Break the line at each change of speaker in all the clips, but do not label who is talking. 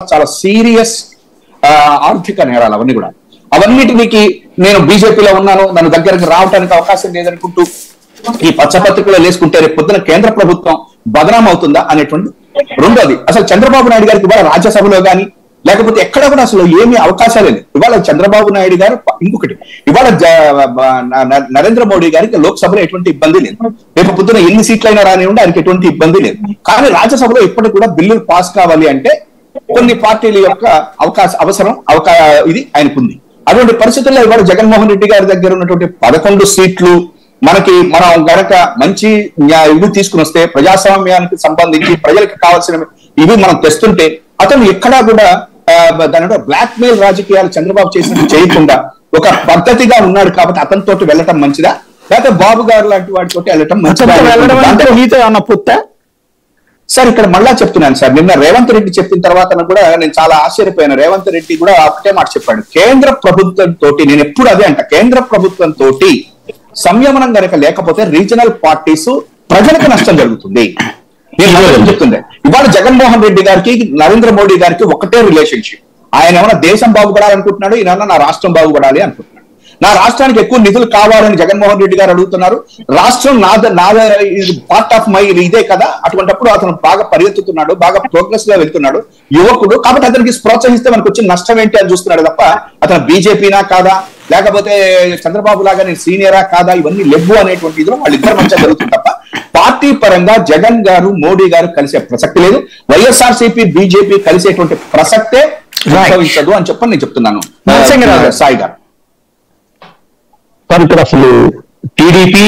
చాలా సీరియస్ ఆర్థిక నేరాలు అవన్నీ కూడా. అవన్నిటికి నేను బీజేపీలో ఉన్నాను, నన్ను దగ్గరకు రావడానికి అవకాశం లేదనుకుంటూ ఈ పచ్చపత్రికలో వేసుకుంటే రేపు పొద్దున కేంద్ర ప్రభుత్వం బదనాం అవుతుందా అనేటువంటి రెండోది. అసలు చంద్రబాబు నాయుడు గారికి ఇవాళ రాజ్యసభలో కానీ లేకపోతే ఎక్కడ కూడా అసలు ఏమీ అవకాశాలు లేదు. ఇవాళ చంద్రబాబు నాయుడు గారు ఇంకొకటి, ఇవాళ నరేంద్ర మోడీ గారికి లోక్సభలో ఎటువంటి ఇబ్బంది లేదు. రేపు పొద్దున ఎన్ని సీట్లైనా రానివ్వండి ఆయనకి ఎటువంటి ఇబ్బంది లేదు. కానీ రాజ్యసభలో ఇప్పటికి కూడా బిల్లులు పాస్ కావాలి అంటే కొన్ని పార్టీల యొక్క అవసరం ఇది ఆయనకుంది. అటువంటి పరిస్థితుల్లో ఇవాళ జగన్మోహన్ రెడ్డి గారి దగ్గర ఉన్నటువంటి 11 సీట్లు మనం గనక మంచి ఇవి తీసుకుని వస్తే ప్రజాస్వామ్యానికి సంబంధించి ప్రజలకు కావాల్సిన ఇవి మనం తెస్తుంటే అతను ఎక్కడా కూడా దాని బ్లాక్ మెయిల్ రాజకీయాలు చంద్రబాబు చేసినట్టు చేయకుండా ఒక పద్ధతిగా ఉన్నాడు కాబట్టి అతనితో వెళ్ళటం మంచిదా, లేకపోతే బాబు గారు లాంటి వాటితో వెళ్ళటం మంచిదా? సార్ ఇక్కడ మళ్ళా చెప్తున్నాను సార్, నిన్న రేవంత్ రెడ్డి చెప్పిన తర్వాత కూడా నేను చాలా ఆశ్చర్యపోయాను. రేవంత్ రెడ్డి కూడా ఒకటే మాట చెప్పాడు, కేంద్ర ప్రభుత్వంతో, నేను ఎప్పుడు అదే అంట, కేంద్ర ప్రభుత్వంతో సంయమనం కనుక లేకపోతే రీజనల్ పార్టీస్ ప్రజలకు నష్టం జరుగుతుంది. నేను చెప్తుంది ఇవాళ జగన్మోహన్ రెడ్డి గారికి నరేంద్ర మోడీ గారికి ఒకటే రిలేషన్షిప్. ఆయన ఏమైనా దేశం బాగుపడాలనుకుంటున్నాడు, ఈయన నా రాష్ట్రం బాగుపడాలి అనుకుంటున్నాడు. నా రాష్ట్రానికి ఎక్కువ నిధులు కావాలని జగన్మోహన్ రెడ్డి గారు అడుగుతున్నారు. రాష్ట్రం పార్ట్ ఆఫ్ మై ఇదే కదా, అటువంటిప్పుడు అతను బాగా పరిగెత్తుతున్నాడు, బాగా ప్రోగ్రెస్ గా వెళ్తున్నాడు యువకుడు, కాబట్టి అతనికి ప్రోత్సహిస్తే మనకు వచ్చిన నష్టం ఏంటి అని చూస్తున్నాడు తప్ప అతను బీజేపీనా కాదా లేకపోతే చంద్రబాబు లాగా నేను సీనియరా కాదా ఇవన్నీ లెబ్బు అనేటువంటి ఇదిలో వాళ్ళిద్దరు మంచిగా జరుగుతుంది తప్ప పార్టీ పరంగా జగన్ గారు మోడీ గారు కలిసే ప్రసక్తి లేదు. వైఎస్ఆర్సీపీ బీజేపీ కలిసేటువంటి ప్రసక్తే ఉద్భవించదు అని చెప్పని నేను చెప్తున్నాను. సాయి గారు
ఇక్కడ అసలు టీడీపీ,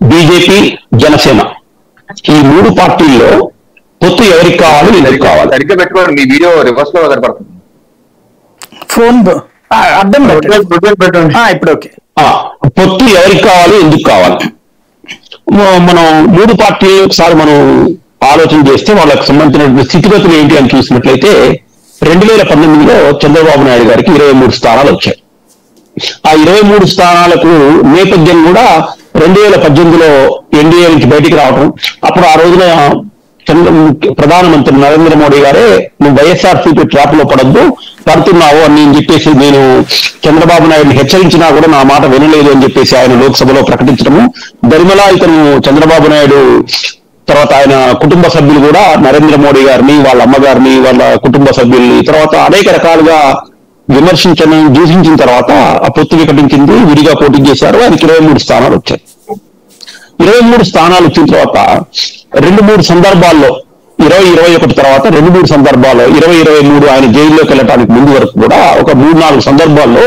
బీజేపీ, జనసేన ఈ 3 పార్టీల్లో పొత్తు ఎవరికి కావాలి, ఎందుకు కావాలి?
సరిగ్గా పెట్టుకోండి, మీ వీడియో రివర్స్ లో కనపడుతుంది.
ఫోన్ అడ్డం పెట్టండి. ఇప్పుడు ఓకే.
పొత్తు ఎవరికి కావాలి, ఎందుకు కావాలి? మనం 3 పార్టీలు ఒకసారి మనం ఆలోచన చేస్తే వాళ్ళకి సంబంధించిన స్థితిగతులు ఏంటి అని చూసినట్లయితే 2019లో చంద్రబాబు నాయుడు గారికి 23 స్థానాలు వచ్చాయి. ఆ 23 స్థానాలకు నేపథ్యం కూడా 2018లో ఎన్డీఏ నుంచి బయటికి రావడం. అప్పుడు ఆ రోజున ప్రధానమంత్రి నరేంద్ర మోడీ గారే నువ్వు వైఎస్ఆర్సీపీ ట్రాప్ లో పడుతున్నావు అని చెప్పేసి నేను చంద్రబాబు నాయుడిని హెచ్చరించినా కూడా నా మాట వినలేదు అని చెప్పేసి ఆయన లోక్సభలో ప్రకటించడము. దరిమలా ఇతను చంద్రబాబు నాయుడు తర్వాత ఆయన కుటుంబ సభ్యులు కూడా నరేంద్ర మోడీ గారిని, వాళ్ళ అమ్మగారిని, వాళ్ళ కుటుంబ సభ్యుల్ని తర్వాత అనేక రకాలుగా విమర్శించడం దూషించిన తర్వాత ఆ పొత్తు వికటించింది, విడిగా పోటీ చేశారు. ఆయనకి 23 స్థానాలు వచ్చాయి. 23 స్థానాలు వచ్చిన తర్వాత 2-3 సందర్భాల్లో 2021 తర్వాత 2-3 సందర్భాల్లో 2023 ఆయన జైల్లోకి వెళ్ళడానికి ముందు వరకు కూడా ఒక 3-4 సందర్భాల్లో